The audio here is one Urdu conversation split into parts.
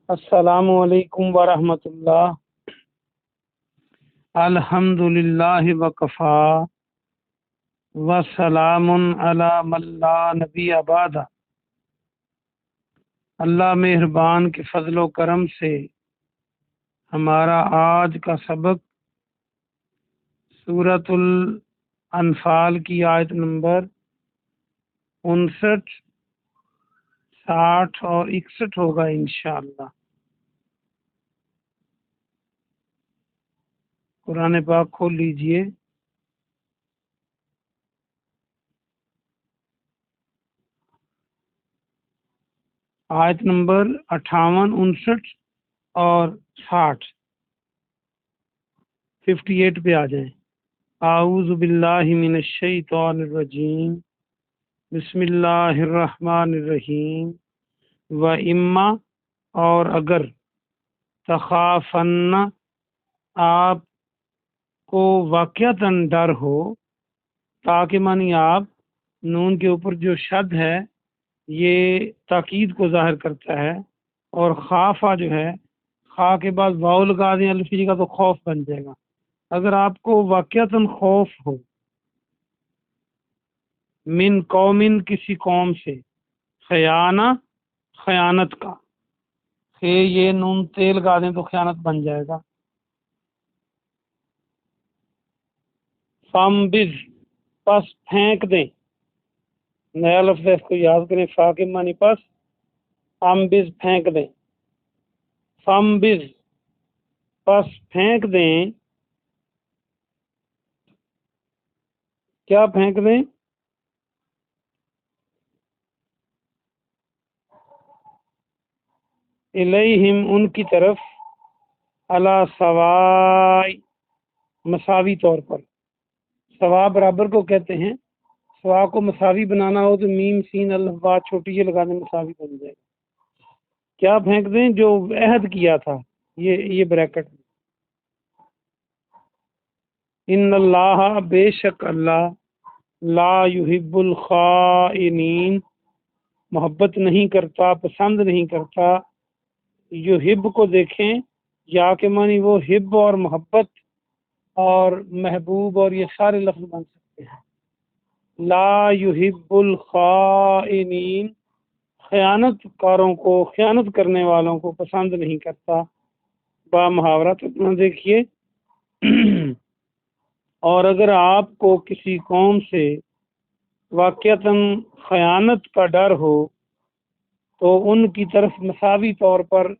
السلام علیکم ورحمۃ اللہ۔ الحمد للہ وکفا وسلام علی من لا نبی بعد۔ اللہ مہربان کے فضل و کرم سے ہمارا آج کا سبق سورۃ الانفال کی آیت نمبر 59، 60 اور 61 ہوگا انشاءاللہ۔ قرآن پاک کھول لیجئے۔ آیت نمبر 58، 59 اور 60، 58 پہ آ جائیں۔ اعوذ باللہ من الشیطان الرجیم، بسم اللہ الرحمن الرحیم۔ و اما، اور اگر، تخافن، آپ کو واقعتاً ڈر ہو، تاکہ معنی آپ نون کے اوپر جو شد ہے یہ تاکید کو ظاہر کرتا ہے، اور خافا جو ہے خا کے بعد واو لگا دیں الف کی جگہ تو خوف بن جائے گا۔ اگر آپ کو واقعتاً خوف ہو من قومن، کسی قوم سے، خیانت کا، یہ نون تیل لگا دیں تو خیانت بن جائے گا۔ فامبز، پس پھینک دیں، نیا لفظ ہے، اس کو یاد کریں۔ فا کے معنی پس، امبز پھینک دیں، فامبز پس پھینک دیں، کیا پھینک دیں؟ الیہم، ان کی طرف، علی سوائی، مساوی طور پر۔ سوا برابر کو کہتے ہیں، سوا کو مساوی بنانا ہو تو میم سین الف با چھوٹی یہ لگا دیں، مساوی بن جائے گا۔ کیا پھینک دیں؟ جو عہد کیا تھا، یہ بریکٹ میں۔ ان اللہ، بے شک اللہ، لا یحب الخائنین، محبت نہیں کرتا، پسند نہیں کرتا۔ یحب کو دیکھیں، یا کے معنی وہ حب اور محبت اور محبوب اور یہ سارے لفظ بن سکتے ہیں۔ لا یحب الخائنین، خیانت کاروں کو، خیانت کرنے والوں کو پسند نہیں کرتا۔ با محاورہ ترجمہ دیکھیے۔ اور اگر آپ کو کسی قوم سے واقعتاً خیانت کا ڈر ہو تو ان کی طرف مساوی طور پر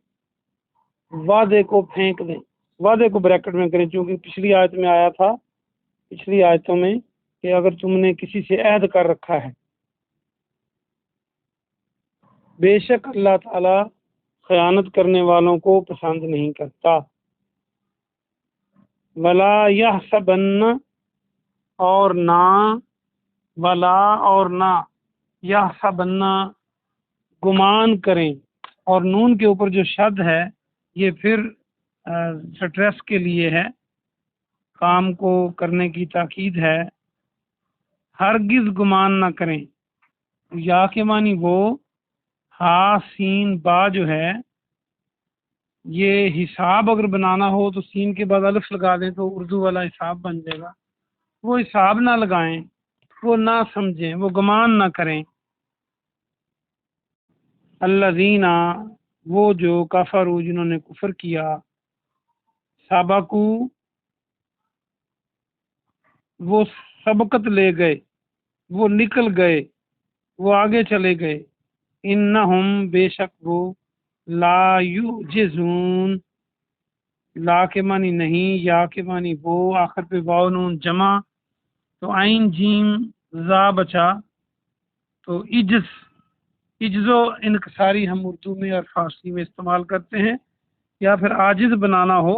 وعدے کو پھینک دیں۔ وعدے کو بریکٹ میں کریں، چونکہ پچھلی آیت میں آیا تھا، پچھلی آیتوں میں، کہ اگر تم نے کسی سے عہد کر رکھا ہے۔ بے شک اللہ تعالی خیانت کرنے والوں کو پسند نہیں کرتا۔ ولا یحسبن، اور نہ، ولا اور نہ، یحسبن گمان کریں، اور نون کے اوپر جو شد ہے یہ پھر سٹریس کے لیے ہے، کام کو کرنے کی تاکید ہے۔ ہرگز گمان نہ کریں، یا کے معنی وہ، ہا سین با جو ہے، یہ حساب اگر بنانا ہو تو سین کے بعد الف لگا دیں تو اردو والا حساب بن جائے گا۔ وہ حساب نہ لگائیں، وہ نہ سمجھیں، وہ گمان نہ کریں۔ الذین، وہ جو، کفروا، جنہوں نے کفر کیا، سبقو، وہ سبقت لے گئے، وہ نکل گئے، وہ آگے چلے گئے۔ انہم، بے شک وہ، لا یعجزون، لا کے معنی نہیں، یا کے معنی وہ، آخر پہ واو نون جمع تو عین جیم زا بچا تو عجز و انکساری ہم اردو میں اور فارسی میں استعمال کرتے ہیں، یا پھر عاجز بنانا ہو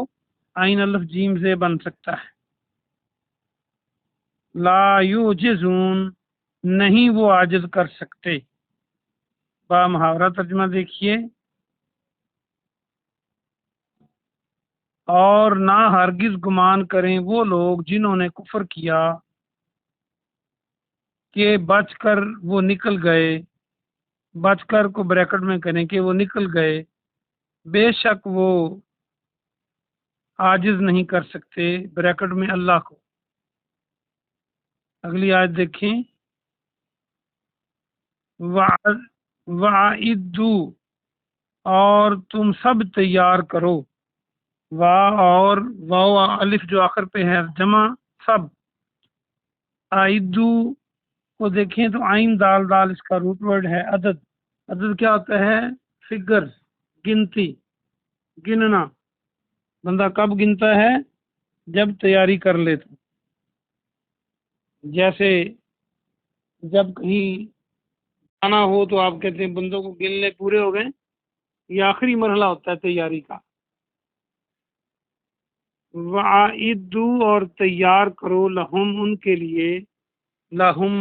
عین الف جیم سے بن سکتا ہے۔ لا یعجزون، نہیں وہ عاجز کر سکتے۔ با محاورہ ترجمہ دیکھیے۔ اور نہ ہرگز گمان کریں وہ لوگ جنہوں نے کفر کیا کہ بچ کر وہ نکل گئے، بچ کر کو بریکٹ میں کریں کہ وہ نکل گئے، بے شک وہ عاجز نہیں کر سکتے، بریکٹ میں اللہ کو۔ اگلی آیت دیکھیں، وَأَعِدُّوا، اور تم سب تیار کرو، اور واو الف جو آخر پہ ہے جمع سب، اعدو کو دیکھیں تو عین دال دال اس کا روٹ ورڈ ہے عدد۔ عدد کیا ہوتا ہے؟ فگر، گنتی، گننا۔ بندہ کب گنتا ہے؟ جب تیاری کر لے تو۔ جیسے جب کہیں جانا ہو تو آپ کہتے ہیں بندوں کو گن لے پورے ہو گئے، یہ آخری مرحلہ ہوتا ہے تیاری کا۔ وَأَعِدُّوا، اور تیار کرو، لہم ان کے لیے، لہم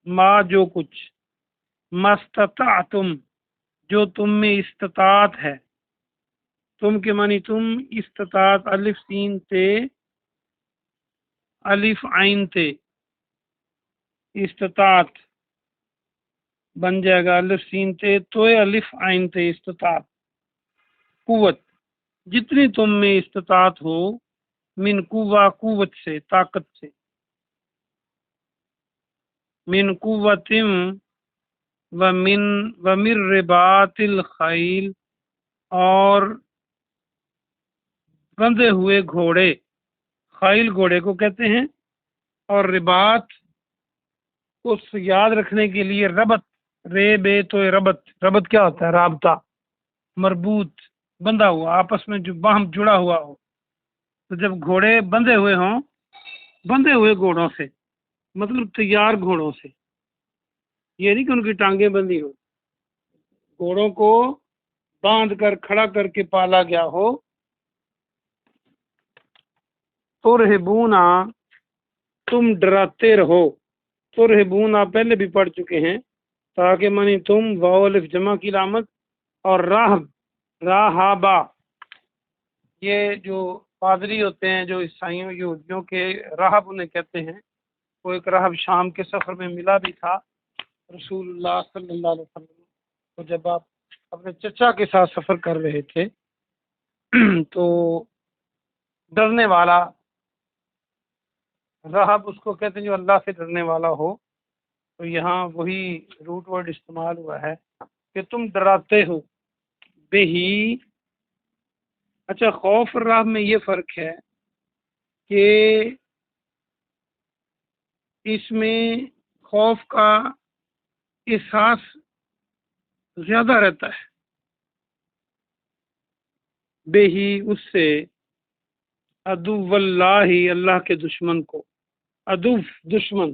ما جو کچھ، مستطعتم جو تم میں استطاعت ہے، تم کے معنی تم، استطاعت الف سین تے الف عین تے، استطاعت بن جائے گا الف سین تے تو الف عین تے، استطاعت قوت، جتنی تم میں استطاعت ہو، من قوہ قوت سے، طاقت سے، من قوت ومن رباط الخیل، اور بندھے ہوئے گھوڑے، خیل گھوڑے کو کہتے ہیں، اور رباط کو یاد رکھنے کے لیے ربط، رے بے تو ربط، ربط کیا ہوتا ہے؟ رابطہ، مربوط، بندھا ہوا، آپس میں جو باہم جڑا ہوا ہو۔ تو جب گھوڑے بندھے ہوئے ہوں، بندھے ہوئے گھوڑوں سے مطلب تیار گھوڑوں سے، یہ نہیں کہ ان کی ٹانگیں بندھی ہو، گھوڑوں کو باندھ کر کھڑا کر کے پالا گیا ہو۔ ترہبونا، تم ڈراتے رہو، ترہبونا پہلے بھی پڑھ چکے ہیں، تاکہ منی تم، واو الف جمع کی علامت، اور راہب، راہبا، یہ جو پادری ہوتے ہیں جو عیسائیوں یہودیوں کے، راہب انہیں کہتے ہیں۔ وہ ایک راہب شام کے سفر میں ملا بھی تھا رسول اللہ صلی اللہ علیہ وسلم کو، جب آپ اپنے چچا کے ساتھ سفر کر رہے تھے تو ڈرنے والا، راہب اس کو کہتے ہیں جو اللہ سے ڈرنے والا ہو، تو یہاں وہی روٹ ورڈ استعمال ہوا ہے کہ تم ڈراتے ہو بے ہی۔ اچھا، خوف اور رعب میں یہ فرق ہے کہ اس میں خوف کا احساس زیادہ رہتا ہے، بے ہی اس سے، عدو اللہ، اللہ کے دشمن کو، عدو دشمن،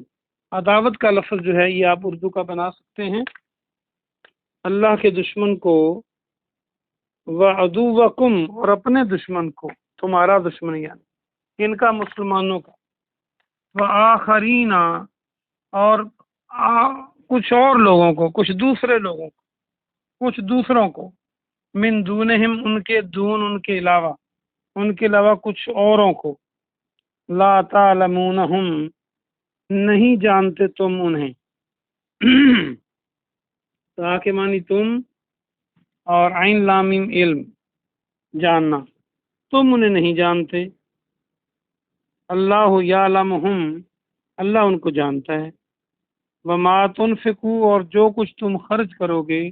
عداوت کا لفظ جو ہے یہ آپ اردو کا بنا سکتے ہیں، اللہ کے دشمن کو، وعدوکم، اور اپنے دشمن کو، تمہارا دشمن یعنی ان کا، مسلمانوں کا، وآخرین، اور کچھ اور لوگوں کو، کچھ دوسرے لوگوں کو، کچھ دوسروں کو، من دونہم، ان کے دون، ان کے علاوہ کچھ اوروں کو، لا تعلمونہم، نہیں جانتے تم انہیں، تاکہ مانی تم، اور عین لامیم علم، جاننا، تم انہیں نہیں جانتے، اللہ یعلمہم، اللہ ان کو جانتا ہے، وما تنفقوا، اور جو کچھ تم خرچ کرو گے،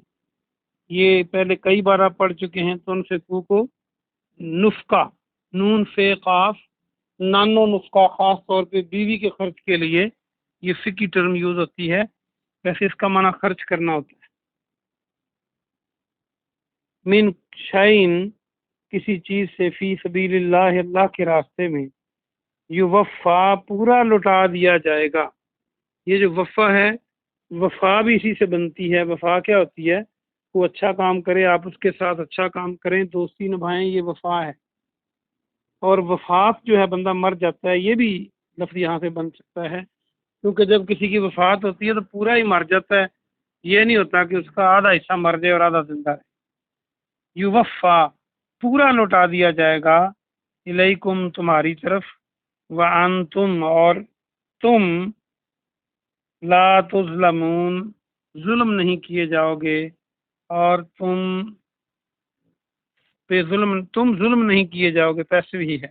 یہ پہلے کئی بار آپ پڑھ چکے ہیں، تنفقوا کو نفقہ، نون فے قاف، نانو نفقہ، خاص طور پہ بیوی کے خرچ کے لیے یہ فقہی ٹرم یوز ہوتی ہے، ویسے اس کا معنی خرچ کرنا ہوتا ہے۔ من شعین، کسی چیز سے، فی سبیل اللہ، اللہ کے راستے میں، یوفا، پورا لوٹا دیا جائے گا۔ یہ جو وفا ہے، وفا بھی اسی سے بنتی ہے۔ وفا کیا ہوتی ہے؟ وہ اچھا کام کرے، آپ اس کے ساتھ اچھا کام کریں، دوستی نبھائیں، یہ وفا ہے۔ اور وفات جو ہے، بندہ مر جاتا ہے، یہ بھی لفظ یہاں سے بن سکتا ہے، کیونکہ جب کسی کی وفات ہوتی ہے تو پورا ہی مر جاتا ہے، یہ نہیں ہوتا کہ اس کا آدھا حصہ مر جائے اور آدھا زندہ رہے۔ یوفا، پورا لوٹا دیا جائے گا، الیکم، تمہاری طرف، وانتم، اور تم، لا تظلمون، ظلم نہیں کیے جاؤ گے، اور تم ظلم نہیں کیے جاؤ گے، پیسے ہی ہے۔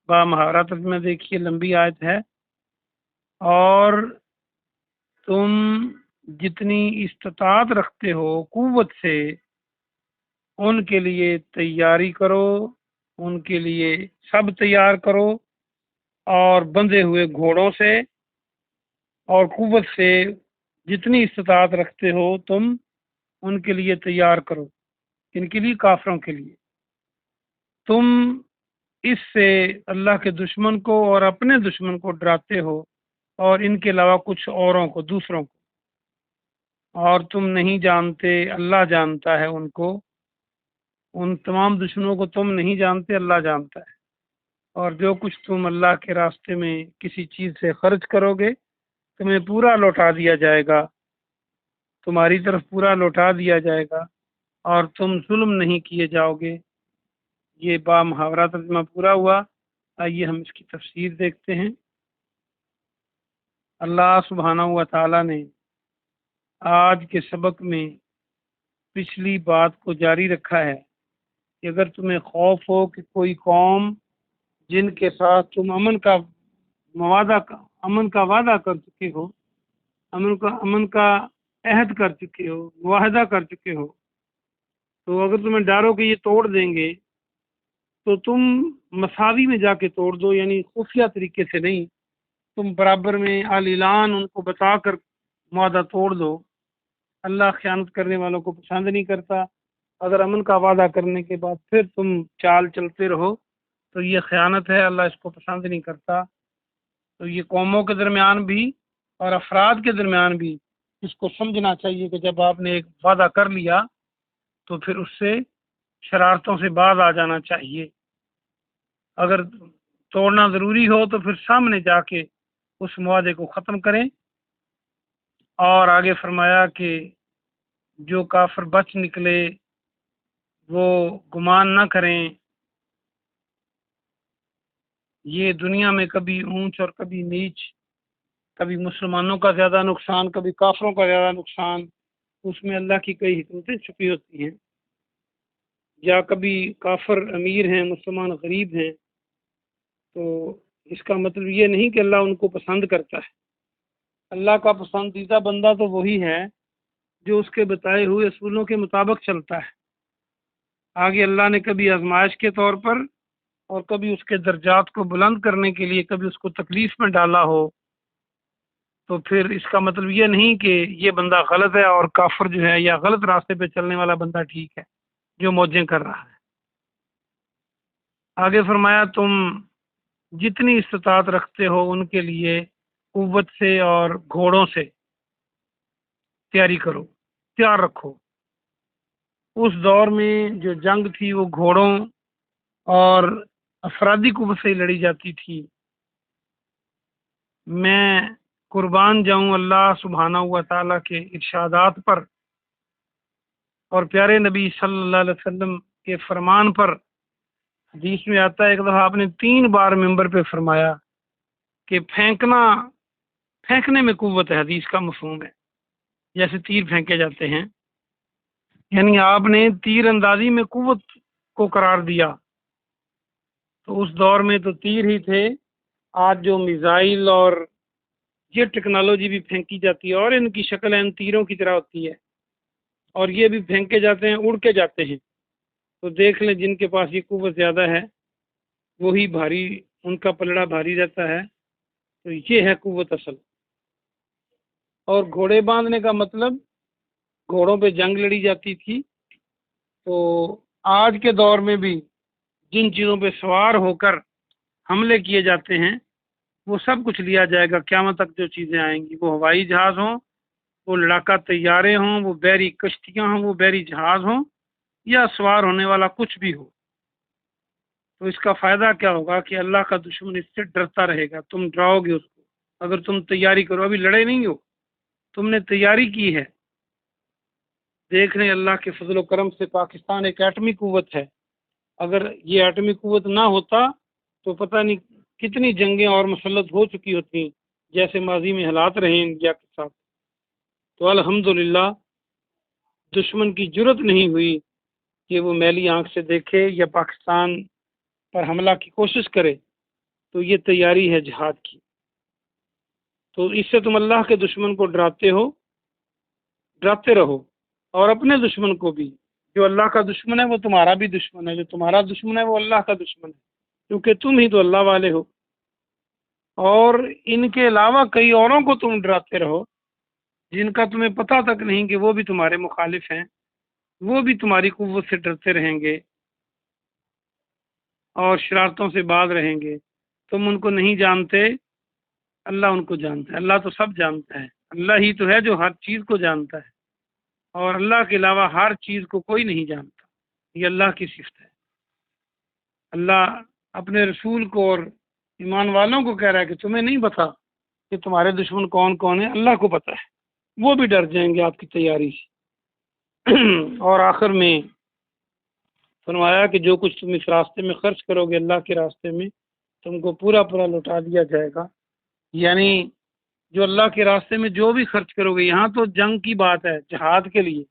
با محاورہ ترجمہ دیکھیے، لمبی آیت ہے۔ اور تم جتنی استطاعت رکھتے ہو قوت سے ان کے لیے تیاری کرو، ان کے لیے سب تیار کرو، اور بندھے ہوئے گھوڑوں سے اور قوت سے جتنی استطاعت رکھتے ہو تم ان کے لیے تیار کرو۔ ان کے لیے کافروں کے لیے تم اس سے اللہ کے دشمن کو اور اپنے دشمن کو ڈراتے ہو، اور ان کے علاوہ کچھ اوروں کو، دوسروں کو، اور تم نہیں جانتے، اللہ جانتا ہے ان کو۔ ان تمام دشمنوں کو تم نہیں جانتے، اللہ جانتا ہے۔ اور جو کچھ تم اللہ کے راستے میں کسی چیز سے خرچ کرو گے تمہیں پورا لوٹا دیا جائے گا، تمہاری طرف پورا لوٹا دیا جائے گا، اور تم ظلم نہیں کیے جاؤ گے۔ یہ با محاورہ ترجمہ پورا ہوا۔ آئیے ہم اس کی تفسیر دیکھتے ہیں۔ اللہ سبحانہ و تعالی نے آج کے سبق میں پچھلی بات کو جاری رکھا ہے کہ اگر تمہیں خوف ہو کہ کوئی قوم جن کے ساتھ تم امن کا وعدہ کر چکے ہو، امن کا عہد کر چکے ہو، معاہدہ کر چکے ہو، تو اگر تمہیں ڈرو کہ یہ توڑ دیں گے تو تم مساوی میں جا کے توڑ دو، یعنی خفیہ طریقے سے نہیں، تم برابر میں اعلان ان کو بتا کر معاہدہ توڑ دو۔ اللہ خیانت کرنے والوں کو پسند نہیں کرتا۔ اگر امن کا وعدہ کرنے کے بعد پھر تم چال چلتے رہو تو یہ خیانت ہے، اللہ اس کو پسند نہیں کرتا۔ تو یہ قوموں کے درمیان بھی اور افراد کے درمیان بھی اس کو سمجھنا چاہیے کہ جب آپ نے ایک وعدہ کر لیا تو پھر اس سے شرارتوں سے باز آ جانا چاہیے۔ اگر توڑنا ضروری ہو تو پھر سامنے جا کے اس معاہدے کو ختم کریں۔ اور آگے فرمایا کہ جو کافر بچ نکلے وہ گمان نہ کریں، یہ دنیا میں کبھی اونچ اور کبھی نیچ، کبھی مسلمانوں کا زیادہ نقصان، کبھی کافروں کا زیادہ نقصان، اس میں اللہ کی کئی حکمتیں چھپی ہوتی ہیں۔ یا کبھی کافر امیر ہیں، مسلمان غریب ہیں، تو اس کا مطلب یہ نہیں کہ اللہ ان کو پسند کرتا ہے۔ اللہ کا پسندیدہ بندہ تو وہی ہے جو اس کے بتائے ہوئے اصولوں کے مطابق چلتا ہے۔ آگے اللہ نے کبھی آزمائش کے طور پر اور کبھی اس کے درجات کو بلند کرنے کے لیے کبھی اس کو تکلیف میں ڈالا ہو، تو پھر اس کا مطلب یہ نہیں کہ یہ بندہ غلط ہے اور کافر جو ہے یا غلط راستے پہ چلنے والا بندہ ٹھیک ہے جو موجیں کر رہا ہے۔ آگے فرمایا تم جتنی استطاعت رکھتے ہو ان کے لیے قوت سے اور گھوڑوں سے تیاری کرو، تیار رکھو۔ اس دور میں جو جنگ تھی وہ گھوڑوں اور افرادی قوت سے لڑی جاتی تھی۔ میں قربان جاؤں اللہ سبحانہ و تعالیٰ کے ارشادات پر اور پیارے نبی صلی اللہ علیہ وسلم کے فرمان پر۔ حدیث میں آتا ہے ایک دفعہ آپ نے 3 بار ممبر پہ فرمایا کہ پھینکنے میں قوت ہے، حدیث کا مفہوم ہے جیسے تیر پھینکے جاتے ہیں، یعنی آپ نے تیر اندازی میں قوت کو قرار دیا۔ تو اس دور میں تو تیر ہی تھے، آج جو میزائل اور یہ ٹیکنالوجی بھی پھینکی جاتی ہے اور ان کی شکل ان تیروں کی طرح ہوتی ہے، اور یہ بھی پھینکے جاتے ہیں، اڑ کے جاتے ہیں۔ تو دیکھ لیں جن کے پاس یہ قوت زیادہ ہے وہی بھاری، ان کا پلڑا بھاری رہتا ہے۔ تو یہ ہے قوت اصل۔ اور گھوڑے باندھنے کا مطلب گھوڑوں پہ جنگ لڑی جاتی تھی۔ تو آج کے دور میں بھی جن چیزوں پہ سوار ہو کر حملے کیے جاتے ہیں وہ سب کچھ لیا جائے گا قیامت تک۔ جو چیزیں آئیں گی وہ ہوائی جہاز ہوں، وہ لڑاکا طیارے ہوں، وہ بحری کشتیاں ہوں، وہ بحری جہاز ہوں، یا سوار ہونے والا کچھ بھی ہو۔ تو اس کا فائدہ کیا ہوگا کہ اللہ کا دشمن اس سے ڈرتا رہے گا، تم ڈراؤ گے اس کو اگر تم تیاری کرو۔ ابھی لڑے نہیں ہو، تم نے تیاری کی ہے۔ دیکھ رہے اللہ کے فضل و کرم سے پاکستان ایک ایٹمی قوت ہے۔ اگر یہ ایٹمی قوت نہ ہوتا تو پتہ نہیں کتنی جنگیں اور مسلط ہو چکی ہوتی جیسے ماضی میں حالات رہے انڈیا کے ساتھ۔ تو الحمدللہ دشمن کی جرت نہیں ہوئی کہ وہ میلی آنکھ سے دیکھے یا پاکستان پر حملہ کی کوشش کرے، تو یہ تیاری ہے جہاد کی۔ تو اس سے تم اللہ کے دشمن کو ڈراتے ہو، ڈراتے رہو، اور اپنے دشمن کو بھی۔ جو اللہ کا دشمن ہے وہ تمہارا بھی دشمن ہے، جو تمہارا دشمن ہے وہ اللہ کا دشمن ہے، کیونکہ تم ہی تو اللہ والے ہو۔ اور ان کے علاوہ کئی اوروں کو تم ڈراتے رہو جن کا تمہیں پتہ تک نہیں کہ وہ بھی تمہارے مخالف ہیں، وہ بھی تمہاری قوت سے ڈرتے رہیں گے اور شرارتوں سے باز رہیں گے۔ تم ان کو نہیں جانتے، اللہ ان کو جانتا ہے۔ اللہ تو سب جانتا ہے، اللہ ہی تو ہے جو ہر چیز کو جانتا ہے، اور اللہ کے علاوہ ہر چیز کو کوئی نہیں جانتا۔ یہ اللہ کی صفت ہے۔ اللہ اپنے رسول کو اور ایمان والوں کو کہہ رہا ہے کہ تمہیں نہیں پتا کہ تمہارے دشمن کون کون ہیں، اللہ کو پتہ ہے، وہ بھی ڈر جائیں گے آپ کی تیاری سے۔ اور آخر میں فرمایا کہ جو کچھ تم اس راستے میں خرچ کرو گے اللہ کے راستے میں، تم کو پورا پورا لوٹا دیا جائے گا۔ یعنی جو اللہ کے راستے میں جو بھی خرچ کرو گے، یہاں تو جنگ کی بات ہے، جہاد کے لیے،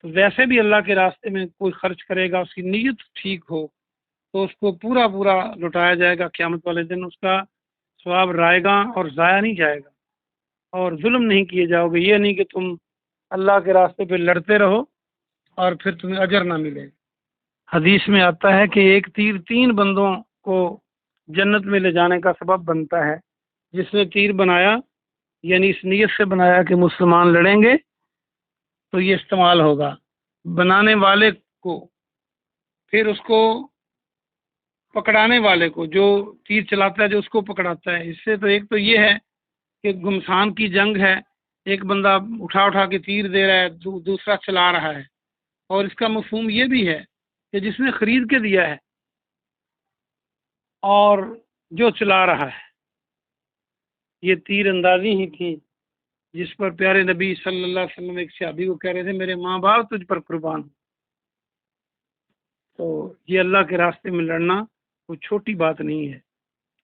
تو ویسے بھی اللہ کے راستے میں کوئی خرچ کرے گا، اس کی نیت ٹھیک ہو تو اس کو پورا پورا لوٹایا جائے گا۔ قیامت والے دن اس کا ثواب رائے گا اور ضائع نہیں جائے گا، اور ظلم نہیں کیے جاؤ گے۔ یہ نہیں کہ تم اللہ کے راستے پہ لڑتے رہو اور پھر تمہیں اجر نہ ملے۔ حدیث میں آتا ہے کہ ایک تیر 3 بندوں کو جنت میں لے جانے کا سبب بنتا ہے۔ جس نے تیر بنایا، یعنی اس نیت سے بنایا کہ مسلمان لڑیں گے، تو یہ استعمال ہوگا بنانے والے کو، پھر اس کو پکڑانے والے کو، جو تیر چلاتا ہے جو اس کو پکڑاتا ہے۔ اس سے تو ایک تو یہ ہے کہ گھمسان کی جنگ ہے، ایک بندہ اٹھا اٹھا کے تیر دے رہا ہے، دوسرا چلا رہا ہے۔ اور اس کا مفہوم یہ بھی ہے کہ جس نے خرید کے دیا ہے اور جو چلا رہا ہے، یہ تیر اندازی ہی تھی جس پر پیارے نبی صلی اللہ علیہ وسلم ایک صحابی کو کہہ رہے تھے میرے ماں باپ تجھ پر قربان ہوں۔ تو یہ اللہ کے راستے میں لڑنا کوئی چھوٹی بات نہیں ہے۔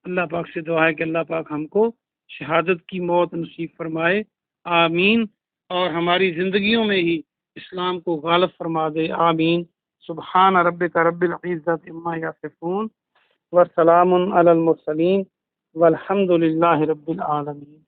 اللہ پاک سے دعا ہے کہ اللہ پاک ہم کو شہادت کی موت نصیب فرمائے، آمین، اور ہماری زندگیوں میں ہی اسلام کو غالب فرما دے، آمین۔ سبحان ربک رب العزت عما یصفون وسلام علی المرسلین والحمد للہ رب العالمین۔